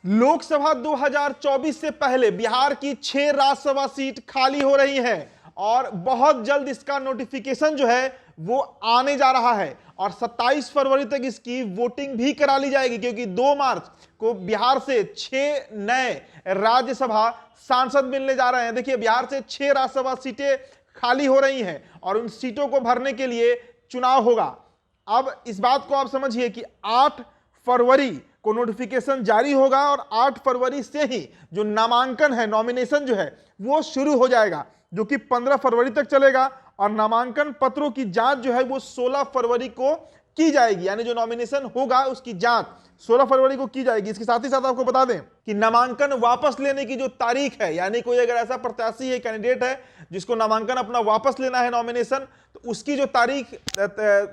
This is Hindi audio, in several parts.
लोकसभा 2024 से पहले बिहार की 6 राज्यसभा सीट खाली हो रही है और बहुत जल्द इसका नोटिफिकेशन जो है वो आने जा रहा है और 27 फरवरी तक इसकी वोटिंग भी करा ली जाएगी, क्योंकि 2 मार्च को बिहार से 6 नए राज्यसभा सांसद मिलने जा रहे हैं। देखिए, बिहार से 6 राज्यसभा सीटें खाली हो रही हैं और उन सीटों को भरने के लिए चुनाव होगा। अब इस बात को आप समझिए कि 8 फरवरी को नोटिफिकेशन जारी होगा और 8 फरवरी से ही जो नामांकन है, नॉमिनेशन जो है वो शुरू हो जाएगा, जो कि 15 फरवरी तक चलेगा और नामांकन पत्रों की जांच जो है वो 16 फरवरी को की जाएगी। यानी जो नॉमिनेशन होगा उसकी जांच 16 फरवरी को की जाएगी। इसके साथ ही साथ आपको बता दें कि नामांकन वापस लेने की जो तारीख है, यानी कोई अगर ऐसा प्रत्याशी है, कैंडिडेट है जिसको नामांकन अपना वापस लेना है नॉमिनेशन, तो उसकी जो तारीख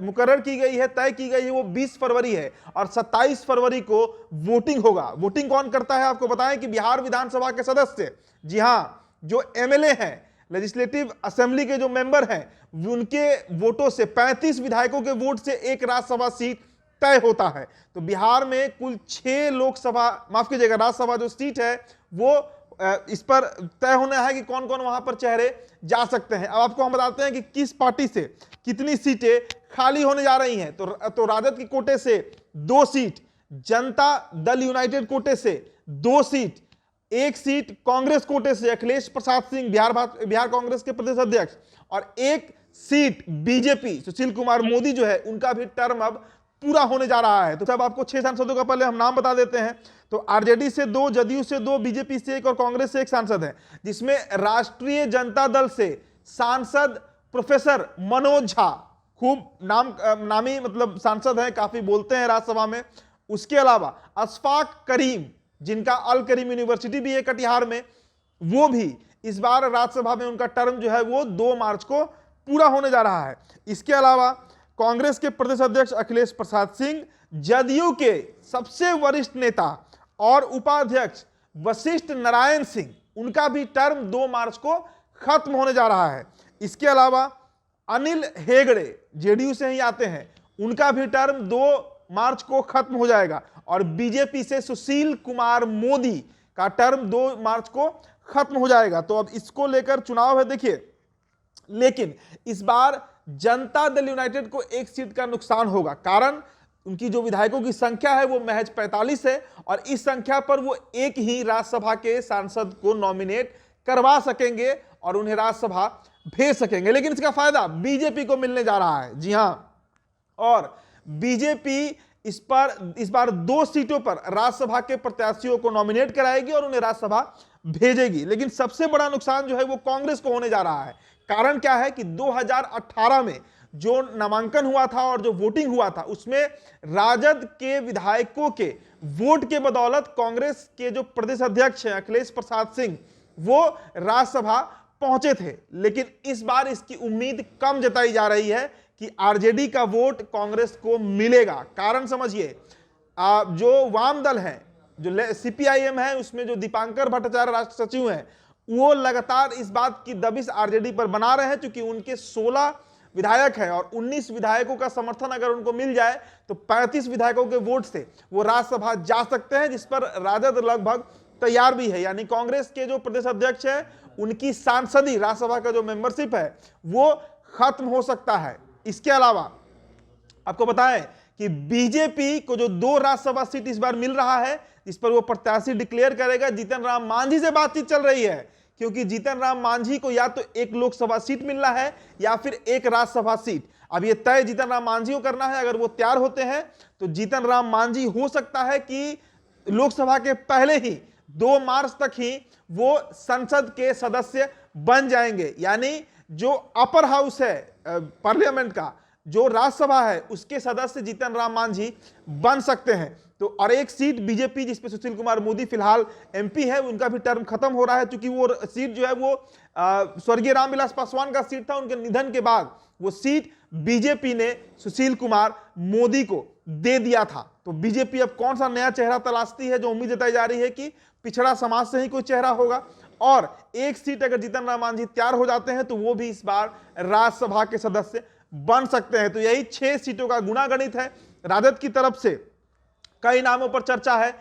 मुकर्रर की गई है, तय की गई है, वो 20 फरवरी है और 27 फरवरी को वोटिंग होगा। वोटिंग कौन करता है आपको बताएं कि बिहार विधानसभा के सदस्य, जी हां, जो एमएलए हैं, लेजिस्लेटिव असेंबली के जो मेंबर हैं, उनके वोटों से 35 विधायकों के वोट से एक राज्यसभा सीट तय होता है। तो बिहार में कुल 6 लोकसभा, माफ कीजिएगा, राज्यसभा जो सीट है वो इस पर तय होना है कि कौन कौन वहां पर चेहरे जा सकते हैं। अब आपको हम बताते हैं कि किस पार्टी से कितनी सीटें खाली होने जा रही हैं। तो राजद के कोटे से 2 सीट, जनता दल यूनाइटेड कोटे से 2 सीट, 1 सीट कांग्रेस कोटे से अखिलेश प्रसाद सिंह, बिहार कांग्रेस के प्रदेश अध्यक्ष, और 1 सीट बीजेपी सुशील कुमार मोदी जो है उनका भी टर्म अब पूरा होने जा रहा है। तो सब आपको 6 सांसदों का पहले हम नाम बता देते हैं। तो आरजेडी से 2, जदयू से 2, बीजेपी से 1 और कांग्रेस से 1 सांसद है, जिसमें राष्ट्रीय जनता दल से सांसद प्रोफेसर मनोज झा, खूब नामी मतलब सांसद हैं, काफी बोलते हैं राज्यसभा में। उसके अलावा अशफाक करीम, जिनका अल करीम यूनिवर्सिटी भी है कटिहार में, वो भी इस बार राज्यसभा में उनका टर्म जो है वो 2 मार्च को पूरा होने जा रहा है। इसके अलावा कांग्रेस के प्रदेश अध्यक्ष अखिलेश प्रसाद सिंह, जदयू के सबसे वरिष्ठ नेता और उपाध्यक्ष वशिष्ठ नारायण सिंह, उनका भी टर्म 2 मार्च को खत्म होने जा रहा है। इसके अलावा अनिल हेगड़े, जेडीयू से ही आते हैं, उनका भी टर्म 2 मार्च को खत्म हो जाएगा और बीजेपी से सुशील कुमार मोदी का टर्म 2 मार्च को खत्म हो जाएगा। तो अब इसको लेकर चुनाव है। देखिए, लेकिन इस बार जनता दल यूनाइटेड को 1 सीट का नुकसान होगा, कारण उनकी जो विधायकों की संख्या है वो महज 45 है और इस संख्या पर वो एक ही राज्यसभा के सांसद को नॉमिनेट करवा सकेंगे और उन्हें राज्यसभा भेज सकेंगे। लेकिन इसका फायदा बीजेपी को मिलने जा रहा है। जी हां, और बीजेपी इस बार 2 सीटों पर राज्यसभा के प्रत्याशियों को नॉमिनेट कराएगी और उन्हें राज्यसभा भेजेगी। लेकिन सबसे बड़ा नुकसान जो है वो कांग्रेस को होने जा रहा है। कारण क्या है कि 2018 में जो नामांकन हुआ था और जो वोटिंग हुआ था, उसमें राजद के विधायकों के वोट के बदौलत कांग्रेस के जो प्रदेश अध्यक्ष हैं अखिलेश प्रसाद सिंह, वो राज्यसभा पहुंचे थे। लेकिन इस बार इसकी उम्मीद कम जताई जा रही है कि आरजेडी का वोट कांग्रेस को मिलेगा। कारण समझिए, जो वाम दल है, जो सीपीआईएम है, उसमें जो दीपांकर भट्टाचार्य राष्ट्र सचिव हैं, वो लगातार इस बात की दबिश आरजेडी पर बना रहे हैं, क्योंकि उनके 16 विधायक हैं और 19 विधायकों का समर्थन अगर उनको मिल जाए तो 35 विधायकों के वोट से वो राज्यसभा जा सकते हैं, जिस पर राजद लगभग तैयार भी है। यानी कांग्रेस के जो प्रदेश अध्यक्ष है, उनकी सांसदी राज्यसभा का जो मेंबरशिप है वो खत्म हो सकता है। इसके अलावा आपको बताएं कि बीजेपी को जो 2 राज्यसभा सीट इस बार मिल रहा है, इस पर वो प्रत्याशी डिक्लेयर करेगा। जीतन राम मांझी से बातचीत चल रही है, क्योंकि जीतन राम मांझी को या तो 1 लोकसभा सीट मिलना है या फिर 1 राज्यसभा सीट। अब ये तय जीतन राम मांझी को करना है। अगर वो तैयार होते हैं तो जीतन राम मांझी हो सकता है कि लोकसभा के पहले ही 2 मार्च तक ही वो संसद के सदस्य बन जाएंगे। यानी जो अपर हाउस है पार्लियामेंट का, जो राज्यसभा है, उसके सदस्य जीतन राम मांझी बन सकते हैं। तो और 1 सीट बीजेपी, जिसपे सुशील कुमार मोदी फिलहाल एमपी है, उनका भी टर्म खत्म हो रहा है, क्योंकि वो सीट जो है वो स्वर्गीय रामविलास पासवान का सीट था। उनके निधन के बाद वो सीट बीजेपी ने सुशील कुमार मोदी को दे दिया था। तो बीजेपी अब कौन सा नया चेहरा तलाशती है, जो उम्मीद जताई जा रही है कि पिछड़ा समाज से ही कोई चेहरा होगा। और 1 सीट अगर जीतन राम मांझी तैयार हो जाते हैं तो वो भी इस बार राज्यसभा के सदस्य बन सकते हैं। तो यही 6 सीटों का गुणागणित है। राजद की तरफ से कई नामों पर चर्चा है,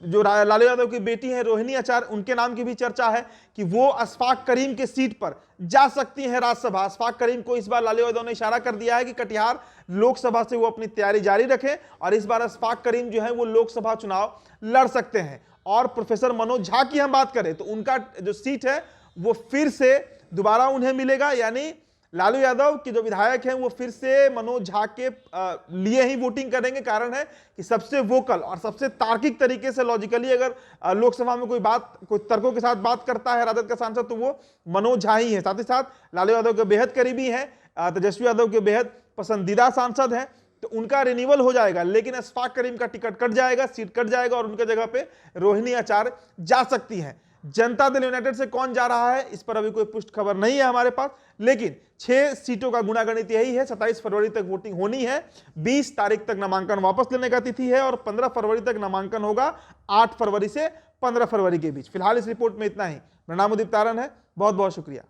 जो लालू यादव की बेटी है रोहिणी आचार्य, उनके नाम की भी चर्चा है कि वो अशफाक करीम के सीट पर जा सकती हैं राज्यसभा। अशफाक करीम को इस बार लालू यादव ने इशारा कर दिया है कि कटिहार लोकसभा से वो अपनी तैयारी जारी रखें और इस बार अशफाक करीम जो है वो लोकसभा चुनाव लड़ सकते हैं। और प्रोफेसर मनोज झा की हम बात करें तो उनका जो सीट है वो फिर से दोबारा उन्हें मिलेगा, यानी लालू यादव के जो विधायक हैं वो फिर से मनोज झा के लिए ही वोटिंग करेंगे। कारण है कि सबसे वोकल और सबसे तार्किक तरीके से लॉजिकली अगर लोकसभा में कोई तर्कों के साथ बात करता है राजद का सांसद तो वो मनोज झा ही है। साथ ही साथ लालू यादव के बेहद करीबी हैं, तेजस्वी यादव के बेहद पसंदीदा सांसद हैं, तो उनका रिन्यूअल हो जाएगा। लेकिन अशफाक करीम का टिकट कट जाएगा, सीट कट जाएगा और उनके जगह पे रोहिणी आचार्य जा सकती हैं। जनता दल यूनाइटेड से कौन जा रहा है इस पर अभी कोई पुष्ट खबर नहीं है हमारे पास, लेकिन 6 सीटों का गुणागणित यही है। 27 फरवरी तक वोटिंग होनी है, 20 तारीख तक नामांकन वापस लेने का तिथि है और 15 फरवरी तक नामांकन होगा, 8 फरवरी से 15 फरवरी के बीच। फिलहाल इस रिपोर्ट में इतना ही। मेरा नाम उदित तारन है, बहुत बहुत शुक्रिया।